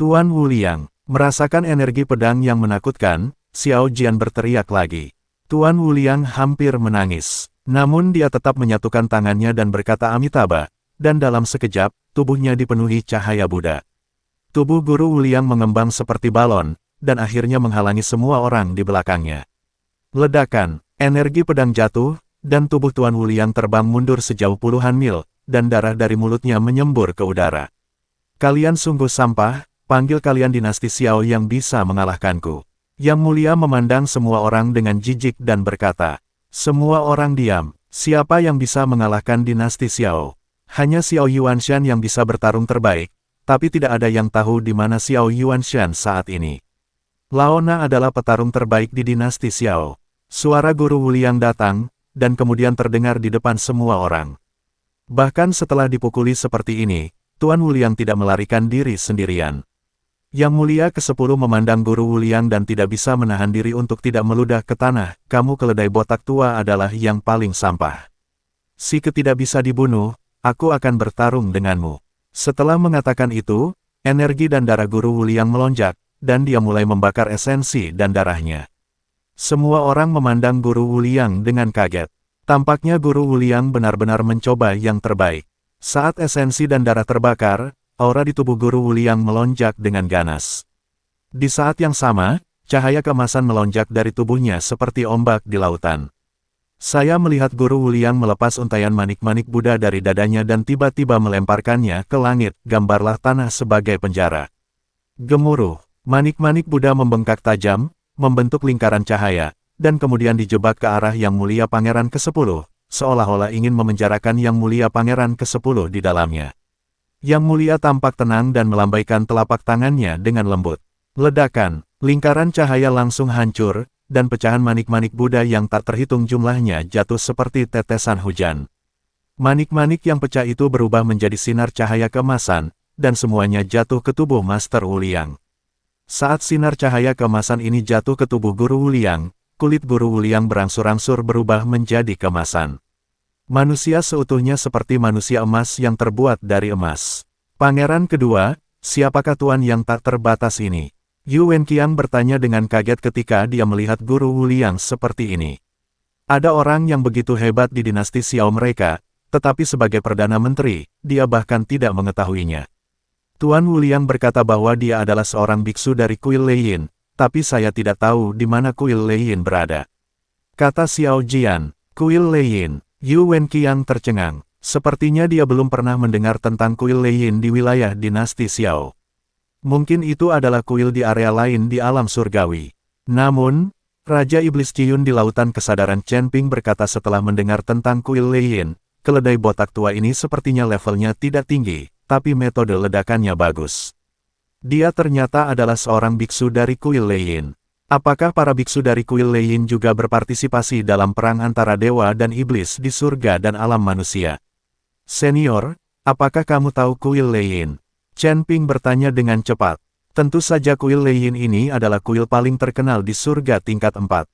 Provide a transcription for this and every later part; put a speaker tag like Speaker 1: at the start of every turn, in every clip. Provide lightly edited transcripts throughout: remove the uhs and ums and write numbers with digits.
Speaker 1: Tuan Wuliang, merasakan energi pedang yang menakutkan, Xiao Jian berteriak lagi. Tuan Wuliang hampir menangis. Namun dia tetap menyatukan tangannya dan berkata Amitabha, dan dalam sekejap, tubuhnya dipenuhi cahaya Buddha. Tubuh Guru Wuliang mengembang seperti balon, dan akhirnya menghalangi semua orang di belakangnya. Ledakan, energi pedang jatuh, dan tubuh Tuan Wuliang terbang mundur sejauh puluhan mil, dan darah dari mulutnya menyembur ke udara. Kalian sungguh sampah, panggil kalian dinasti Xiao yang bisa mengalahkanku. Yang Mulia memandang semua orang dengan jijik dan berkata, semua orang diam, siapa yang bisa mengalahkan dinasti Xiao? Hanya Xiao Yuanshan yang bisa bertarung terbaik, tapi tidak ada yang tahu di mana Xiao Yuanshan saat ini. Laona adalah petarung terbaik di dinasti Xiao. Suara Guru Wuliang datang, dan kemudian terdengar di depan semua orang. Bahkan setelah dipukuli seperti ini, Tuan Wuliang tidak melarikan diri sendirian. Yang Mulia ke-10 memandang Guru Wuliang dan tidak bisa menahan diri untuk tidak meludah ke tanah, kamu keledai botak tua adalah yang paling sampah. Jika tidak bisa dibunuh, aku akan bertarung denganmu. Setelah mengatakan itu, energi dan darah Guru Wuliang melonjak, dan dia mulai membakar esensi dan darahnya. Semua orang memandang Guru Wuliang dengan kaget. Tampaknya Guru Wuliang benar-benar mencoba yang terbaik. Saat esensi dan darah terbakar, aura di tubuh Guru Wuliang melonjak dengan ganas. Di saat yang sama, cahaya keemasan melonjak dari tubuhnya seperti ombak di lautan. Saya melihat Guru Wuliang melepas untaian manik-manik Buddha dari dadanya dan tiba-tiba melemparkannya ke langit, gambarlah tanah sebagai penjara. Gemuruh, manik-manik Buddha membengkak tajam, membentuk lingkaran cahaya, dan kemudian dijebak ke arah Yang Mulia Pangeran ke-10, seolah-olah ingin memenjarakan Yang Mulia Pangeran ke-10 di dalamnya. Yang Mulia tampak tenang dan melambaikan telapak tangannya dengan lembut. Ledakan, lingkaran cahaya langsung hancur, dan pecahan manik-manik Buddha yang tak terhitung jumlahnya jatuh seperti tetesan hujan. Manik-manik yang pecah itu berubah menjadi sinar cahaya keemasan, dan semuanya jatuh ke tubuh Master Wuliang. Saat sinar cahaya keemasan ini jatuh ke tubuh Guru Wuliang, kulit Guru Wuliang berangsur-angsur berubah menjadi keemasan. Manusia seutuhnya seperti manusia emas yang terbuat dari emas. Pangeran kedua, siapakah Tuan yang tak terbatas ini? Yu Wenqiang bertanya dengan kaget ketika dia melihat Guru Wuliang seperti ini. Ada orang yang begitu hebat di dinasti Xiao mereka, tetapi sebagai Perdana Menteri, dia bahkan tidak mengetahuinya. Tuan Wuliang berkata bahwa dia adalah seorang biksu dari kuil Leiyin, tapi saya tidak tahu di mana kuil Leiyin berada. Kata Xiao Jian, kuil Leiyin. Yu Wenqiang tercengang. Sepertinya dia belum pernah mendengar tentang kuil Leiyin di wilayah dinasti Xiao. Mungkin itu adalah kuil di area lain di alam surgawi. Namun, Raja Iblis Ciyun di lautan kesadaran Chen Ping berkata setelah mendengar tentang kuil Leiyin, keledai botak tua ini sepertinya levelnya tidak tinggi, tapi metode ledakannya bagus. Dia ternyata adalah seorang biksu dari kuil Leiyin. Apakah para biksu dari kuil Leiyin juga berpartisipasi dalam perang antara dewa dan iblis di surga dan alam manusia? Senior, apakah kamu tahu kuil Leiyin? Chen Ping bertanya dengan cepat. Tentu saja kuil Leiyin ini adalah kuil paling terkenal di surga tingkat 4.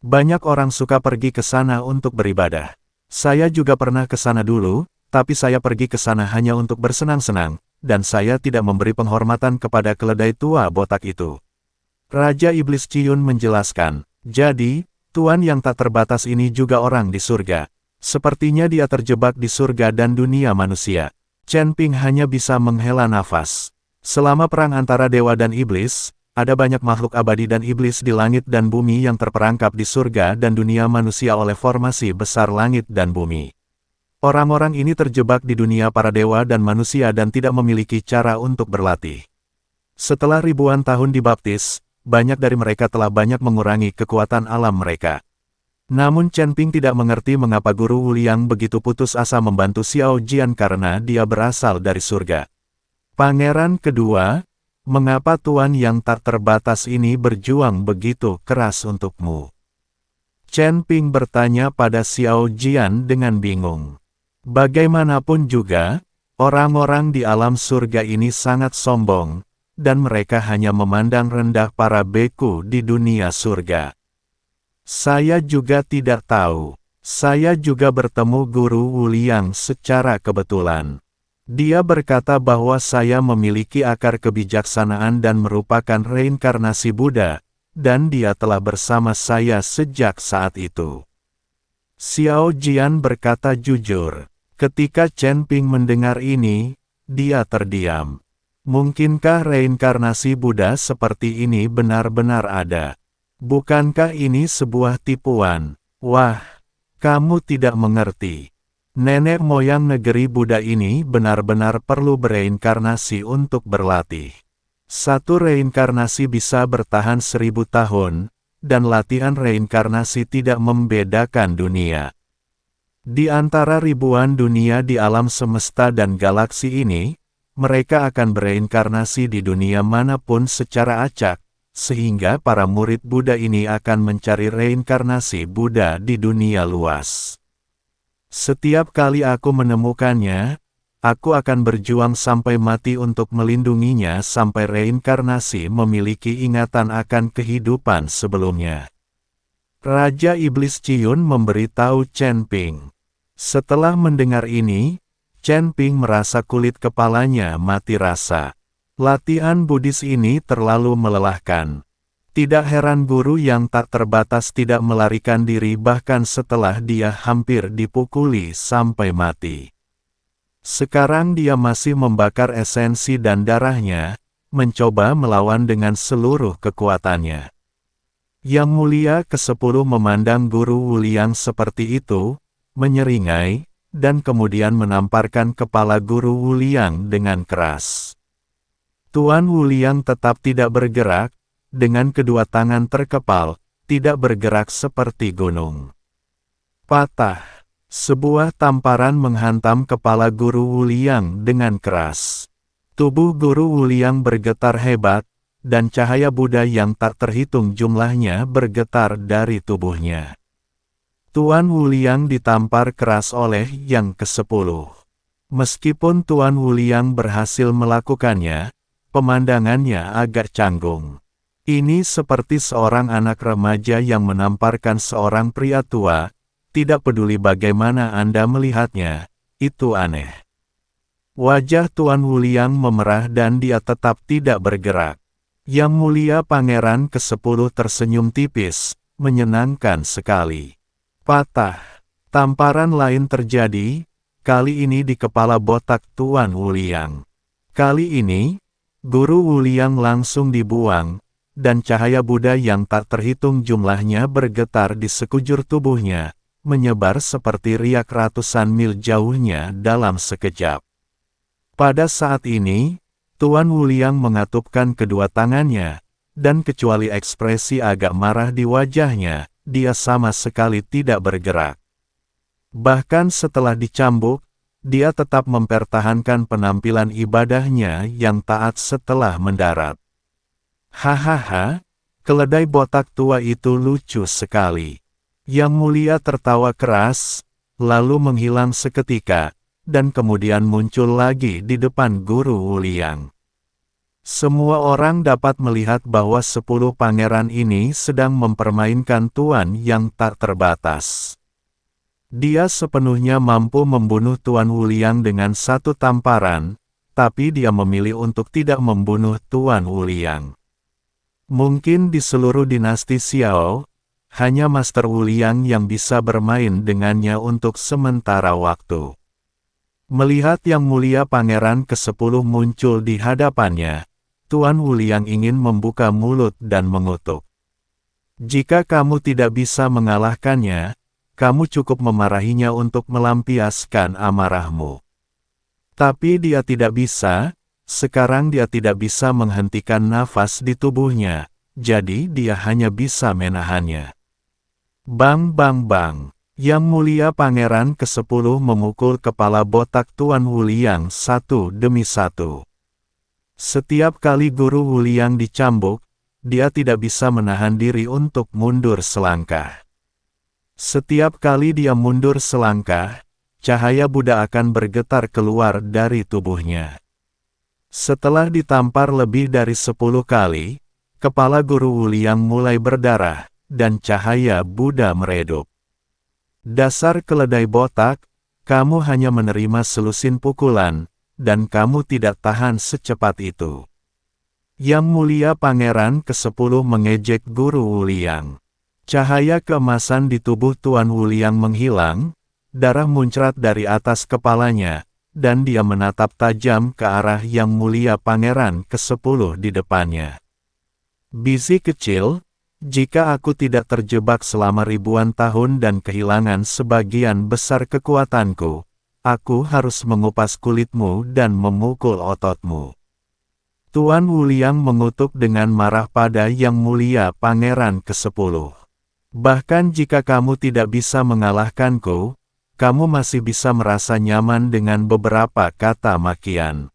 Speaker 1: Banyak orang suka pergi ke sana untuk beribadah. Saya juga pernah ke sana dulu, tapi saya pergi ke sana hanya untuk bersenang-senang, dan saya tidak memberi penghormatan kepada keledai tua botak itu. Raja Iblis Ciyun menjelaskan, jadi, Tuan yang tak terbatas ini juga orang di surga. Sepertinya dia terjebak di surga dan dunia manusia. Chen Ping hanya bisa menghela nafas. Selama perang antara dewa dan iblis, ada banyak makhluk abadi dan iblis di langit dan bumi yang terperangkap di surga dan dunia manusia oleh formasi besar langit dan bumi. Orang-orang ini terjebak di dunia para dewa dan manusia dan tidak memiliki cara untuk berlatih. Setelah ribuan tahun dibaptis, banyak dari mereka telah banyak mengurangi kekuatan alam mereka. Namun Chen Ping tidak mengerti mengapa Guru Wuliang begitu putus asa membantu Xiao Jian karena dia berasal dari surga. Pangeran kedua, mengapa Tuan yang tak terbatas ini berjuang begitu keras untukmu? Chen Ping bertanya pada Xiao Jian dengan bingung. Bagaimanapun juga, orang-orang di alam surga ini sangat sombong, dan mereka hanya memandang rendah para beku di dunia surga. Saya juga tidak tahu. Saya juga bertemu Guru Wuliang secara kebetulan. Dia berkata bahwa saya memiliki akar kebijaksanaan dan merupakan reinkarnasi Buddha, dan dia telah bersama saya sejak saat itu. Xiao Jian berkata jujur. Ketika Chen Ping mendengar ini, dia terdiam. Mungkinkah reinkarnasi Buddha seperti ini benar-benar ada? Bukankah ini sebuah tipuan? Wah, kamu tidak mengerti. Nenek moyang negeri Buddha ini benar-benar perlu bereinkarnasi untuk berlatih. Satu reinkarnasi bisa bertahan 1000 tahun, dan latihan reinkarnasi tidak membedakan dunia. Di antara ribuan dunia di alam semesta dan galaksi ini, mereka akan bereinkarnasi di dunia manapun secara acak, sehingga para murid Buddha ini akan mencari reinkarnasi Buddha di dunia luas. Setiap kali aku menemukannya, aku akan berjuang sampai mati untuk melindunginya sampai reinkarnasi memiliki ingatan akan kehidupan sebelumnya. Raja Iblis Ciyun memberitahu Chen Ping. Setelah mendengar ini, Chen Ping merasa kulit kepalanya mati rasa. Latihan Buddhis ini terlalu melelahkan. Tidak heran guru yang tak terbatas tidak melarikan diri bahkan setelah dia hampir dipukuli sampai mati. Sekarang dia masih membakar esensi dan darahnya, mencoba melawan dengan seluruh kekuatannya. Yang Mulia ke-10 memandang guru Wuliang seperti itu, menyeringai, dan kemudian menamparkan kepala guru Wuliang dengan keras. Tuan Wuliang tetap tidak bergerak, dengan kedua tangan terkepal, tidak bergerak seperti gunung. Patah. Sebuah tamparan menghantam kepala guru Wuliang dengan keras. Tubuh guru Wuliang bergetar hebat, dan cahaya Buddha yang tak terhitung jumlahnya bergetar dari tubuhnya. Tuan Wuliang ditampar keras oleh yang ke-10. Meskipun Tuan Wuliang berhasil melakukannya, pemandangannya agak canggung. Ini seperti seorang anak remaja yang menamparkan seorang pria tua, tidak peduli bagaimana Anda melihatnya, itu aneh. Wajah Tuan Wuliang memerah dan dia tetap tidak bergerak. Yang Mulia Pangeran ke-10 tersenyum tipis, menyenangkan sekali. Patah. Tamparan lain terjadi, kali ini di kepala botak Tuan Wuliang. Kali ini, guru Wuliang langsung dibuang, dan cahaya Buddha yang tak terhitung jumlahnya bergetar di sekujur tubuhnya, menyebar seperti riak ratusan mil jauhnya dalam sekejap. Pada saat ini, Tuan Wuliang mengatupkan kedua tangannya, dan kecuali ekspresi agak marah di wajahnya, dia sama sekali tidak bergerak. Bahkan setelah dicambuk, dia tetap mempertahankan penampilan ibadahnya yang taat setelah mendarat. Hahaha, keledai botak tua itu lucu sekali. Yang Mulia tertawa keras, lalu menghilang seketika, dan kemudian muncul lagi di depan guru Wuliang. Semua orang dapat melihat bahwa 10 pangeran ini sedang mempermainkan Tuan yang tak terbatas. Dia sepenuhnya mampu membunuh Tuan Wuliang dengan satu tamparan, tapi dia memilih untuk tidak membunuh Tuan Wuliang. Mungkin di seluruh dinasti Xiao, hanya Master Wuliang yang bisa bermain dengannya untuk sementara waktu. Melihat Yang Mulia Pangeran ke-10 muncul di hadapannya, Tuan Wuliang ingin membuka mulut dan mengutuk. Jika kamu tidak bisa mengalahkannya, kamu cukup memarahinya untuk melampiaskan amarahmu. Tapi dia tidak bisa. Sekarang dia tidak bisa menghentikan nafas di tubuhnya, jadi dia hanya bisa menahannya. Bang bang bang, Yang Mulia Pangeran ke-10 memukul kepala botak Tuan Wuliang satu demi satu. Setiap kali guru Wuliang dicambuk, dia tidak bisa menahan diri untuk mundur selangkah. Setiap kali dia mundur selangkah, cahaya Buddha akan bergetar keluar dari tubuhnya. Setelah ditampar lebih dari 10 kali, kepala guru Wuliang mulai berdarah, dan cahaya Buddha meredup. Dasar keledai botak, kamu hanya menerima selusin pukulan, dan kamu tidak tahan secepat itu. Yang Mulia Pangeran ke-10 mengejek Guru Wuliang. Cahaya keemasan di tubuh Tuan Wuliang menghilang, darah muncrat dari atas kepalanya, dan dia menatap tajam ke arah Yang Mulia Pangeran ke-10 di depannya. Bisi kecil, jika aku tidak terjebak selama ribuan tahun dan kehilangan sebagian besar kekuatanku, aku harus mengupas kulitmu dan memukul ototmu. Tuan Wuliang mengutuk dengan marah pada Yang Mulia Pangeran ke-10. Bahkan jika kamu tidak bisa mengalahkanku, kamu masih bisa merasa nyaman dengan beberapa kata makian.